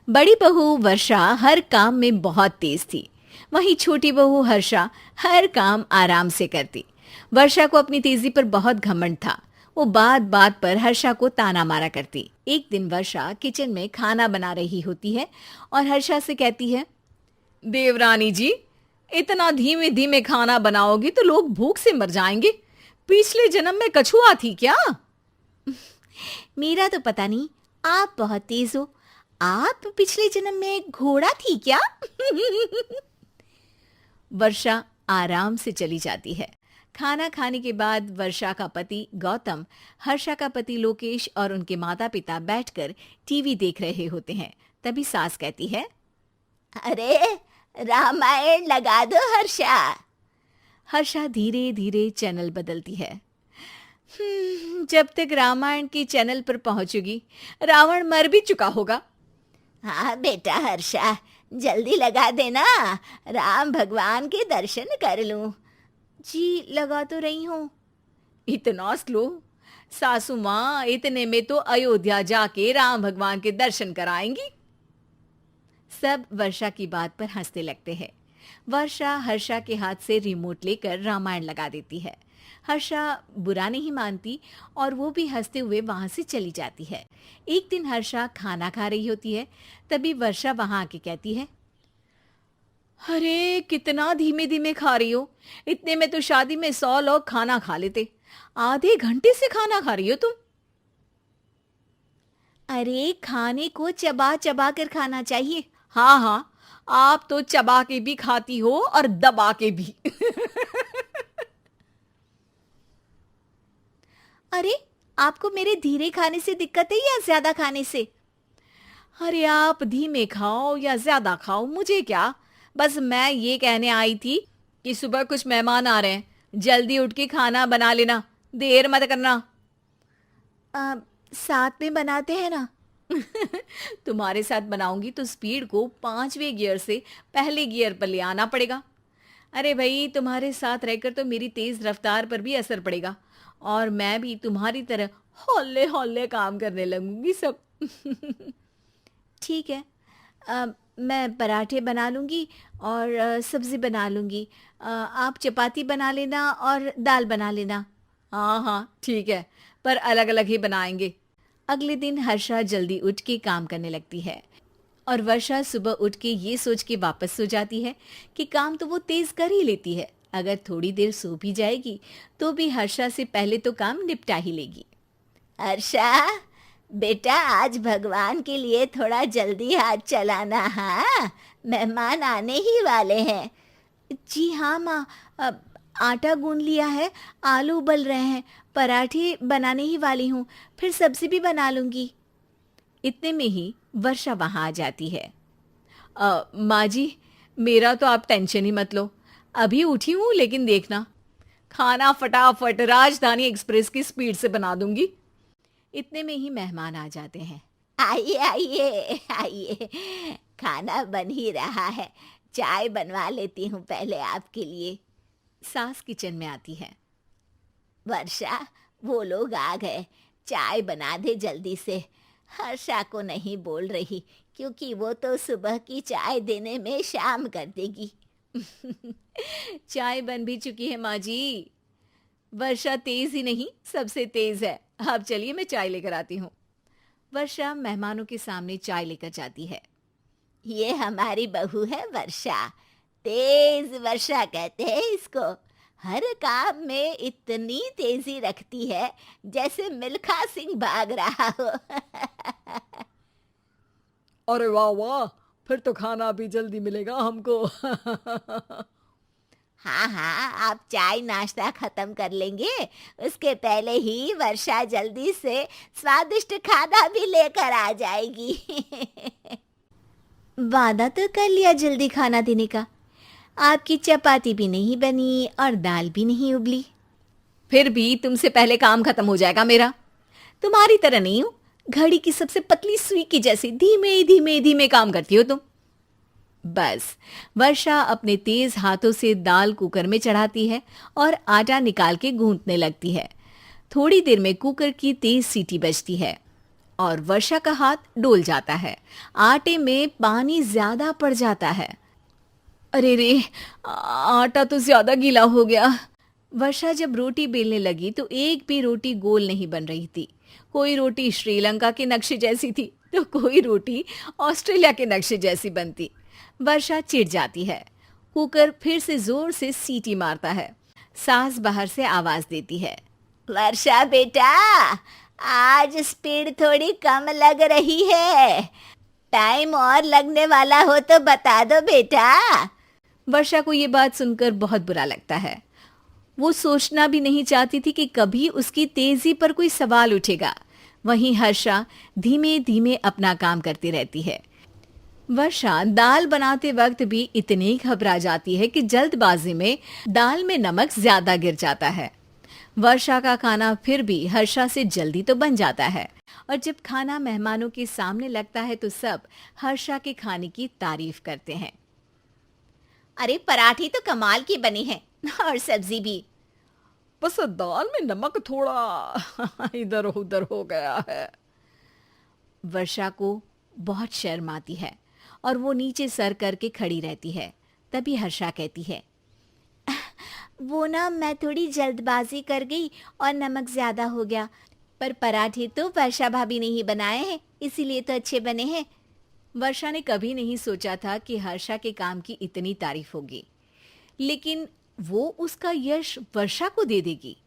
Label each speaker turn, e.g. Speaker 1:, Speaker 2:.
Speaker 1: बड़ी बहू वर्षा हर काम में बहुत तेज थी। वहीं छोटी बहू हर्षा हर काम आराम से करती। वर्षा को अपनी तेजी पर बहुत घमंड था। वो बात बात पर हर्षा को ताना मारा करती। एक दिन वर्षा किचन में खाना बना रही होती है और हर्षा से कहती है, देवरानी जी, इतना धीमे धीमे खाना बनाओगी तो लोग भूख से मर जाएंगे। पिछले जन्म में कछुआ थी क्या? मेरा तो पता नहीं, आप बहुत तेज हो। आप पिछले जन्म में घोड़ा थी क्या? वर्षा आराम से चली जाती है। खाना खाने के बाद वर्षा का पति गौतम, हर्षा का पति लोकेश और उनके माता पिता बैठकर टीवी देख रहे होते हैं। तभी सास कहती है,
Speaker 2: अरे रामायण लगा दो हर्षा।
Speaker 1: हर्षा धीरे धीरे चैनल बदलती है। जब तक रामायण के चैनल पर पहुंचेगी रावण मर भी चुका होगा।
Speaker 2: हाँ बेटा हर्षा, जल्दी लगा देना, राम भगवान के दर्शन कर लूं।
Speaker 1: जी लगा तो रही हूँ। इतना स्लो? सासू माँ इतने में तो अयोध्या जाके राम भगवान के दर्शन कराएंगी। सब वर्षा की बात पर हंसने लगते हैं। वर्षा हर्षा के हाथ से रिमोट लेकर रामायण लगा देती है। हर्षा बुरा नहीं मानती और वो भी हंसते हुए वहां से चली जाती है। एक दिन हर्षा खाना खा रही होती है। तभी वर्षा वहां आके कहती है, अरे कितना धीमे धीमे खा रही हो। इतने में तो शादी में 100 लोग खाना खा लेते। आधे घंटे से खाना खा रही हो तुम। अरे खाने को चबा चबा कर खाना चाहिए। हाँ हाँ, आप तो चबा के भी खाती हो और दबा के भी। अरे आपको मेरे धीरे खाने से दिक्कत है या ज्यादा खाने से? अरे आप धीमे खाओ या ज्यादा खाओ मुझे क्या। बस मैं ये कहने आई थी कि सुबह कुछ मेहमान आ रहे हैं, जल्दी उठ के खाना बना लेना, देर मत करना। साथ में बनाते हैं ना। तुम्हारे साथ बनाऊंगी तो स्पीड को 5वें गियर से पहले गियर पर ले आना पड़ेगा। अरे भाई, तुम्हारे साथ रहकर तो मेरी तेज रफ्तार पर भी असर पड़ेगा और मैं भी तुम्हारी तरह हौले हौले काम करने लगूंगी सब। ठीक है, मैं पराठे बना लूँगी और सब्ज़ी बना लूँगी। आप चपाती बना लेना और दाल बना लेना। हाँ हाँ ठीक है, पर अलग अलग ही बनाएंगे। अगले दिन हर्षा जल्दी उठ के काम करने लगती है और वर्षा सुबह उठ के ये सोच के वापस सो जाती है कि काम तो वो तेज कर ही लेती है। अगर थोड़ी देर सो भी जाएगी तो भी हर्षा से पहले तो काम निपटा ही लेगी।
Speaker 2: हर्षा बेटा, आज भगवान के लिए थोड़ा जल्दी हाथ चलाना। हाँ, मेहमान आने ही वाले हैं।
Speaker 1: जी हाँ माँ, आटा गूंद लिया है, आलू उबल रहे हैं, पराठे बनाने ही वाली हूँ, फिर सब्जी भी बना लूँगी। इतने में ही वर्षा वहाँ आ जाती है। माँ जी, मेरा तो आप टेंशन ही मत लो, अभी उठी हूँ, लेकिन देखना खाना फटाफट राजधानी एक्सप्रेस की स्पीड से बना दूंगी। इतने में ही मेहमान आ जाते हैं।
Speaker 2: आइए आइए आइए, खाना बन ही रहा है, चाय बनवा लेती हूँ पहले आपके लिए।
Speaker 1: सास किचन में आती है।
Speaker 2: वर्षा, वो लोग आ गए, चाय बना दे जल्दी से। हर्षा को नहीं बोल रही क्योंकि वो तो सुबह की चाय देने में शाम कर देगी।
Speaker 1: चाय बन भी चुकी है माँ जी। वर्षा तेज ही नहीं, सबसे तेज है। अब चलिए मैं चाय लेकर आती हूँ। वर्षा मेहमानों के सामने चाय लेकर जाती है।
Speaker 2: ये हमारी बहू है वर्षा, तेज वर्षा कहते हैं इसको। हर काम में इतनी तेजी रखती है जैसे मिल्खा सिंह भाग रहा हो।
Speaker 1: अरे वाह वाह, फिर तो खाना भी जल्दी मिलेगा हमको।
Speaker 2: हाँ हाँ, आप चाय नाश्ता खत्म कर लेंगे, उसके पहले ही वर्षा जल्दी से स्वादिष्ट खाना भी लेकर आ जाएगी।
Speaker 1: वादा तो कर लिया जल्दी खाना देने का। आपकी चपाती भी नहीं बनी और दाल भी नहीं उबली। फिर भी तुमसे पहले काम खत्म हो जाएगा मेरा। तुम्हारी तरह नहीं हूं, घड़ी की सबसे पतली सुई की जैसे धीमे धीमे धीमे काम करती हो तुम। बस वर्षा अपने तेज हाथों से दाल कुकर में चढ़ाती है और आटा निकाल के गूंथने लगती है। थोड़ी देर में कुकर की तेज सीटी बजती है और वर्षा का हाथ डोल जाता है। आटे में पानी ज्यादा पड़ जाता है। अरे रे, आटा तो ज्यादा गीला हो गया। वर्षा जब रोटी बेलने लगी तो एक भी रोटी गोल नहीं बन रही थी। कोई रोटी श्रीलंका के नक्शे जैसी थी तो कोई रोटी ऑस्ट्रेलिया के नक्शे जैसी बनती। वर्षा चिढ़ जाती है। कुकर फिर से जोर से सीटी मारता है। सास बाहर से आवाज देती है।
Speaker 2: वर्षा बेटा, आज स्पीड थोड़ी कम लग रही है। टाइम और लगने वाला हो तो बता दो बेटा।
Speaker 1: वर्षा को ये बात सुनकर बहुत बुरा लगता है। वो सोचना भी नहीं चाहती थी कि कभी उसकी तेजी पर कोई सवाल उठेगा। वहीं हर्षा धीमे धीमे अपना काम करती रहती है। वर्षा दाल बनाते वक्त भी इतनी घबरा जाती है कि जल्दबाजी में दाल में नमक ज्यादा गिर जाता है। वर्षा का खाना फिर भी हर्षा से जल्दी तो बन जाता है और जब खाना मेहमानों के सामने लगता है तो सब हर्षा के खाने की तारीफ करते हैं।
Speaker 2: अरे पराठी तो कमाल की बनी है और सब्जी भी।
Speaker 1: बस दाल में नमक थोड़ा इधर उधर हो गया है। वर्षा को बहुत शर्म आती है और वो नीचे सर करके खड़ी रहती है। तभी हर्षा कहती है,
Speaker 2: वो ना मैं थोड़ी जल्दबाजी कर गई और नमक ज्यादा हो गया, पर पराठे तो वर्षा भाभी ने ही बनाए हैं, इसीलिए तो अच्छे बने हैं।
Speaker 1: वर्षा ने कभी नहीं सोचा था कि हर्षा के काम की इतनी तारीफ होगी, लेकिन वो उसका यश वर्षा को दे देगी।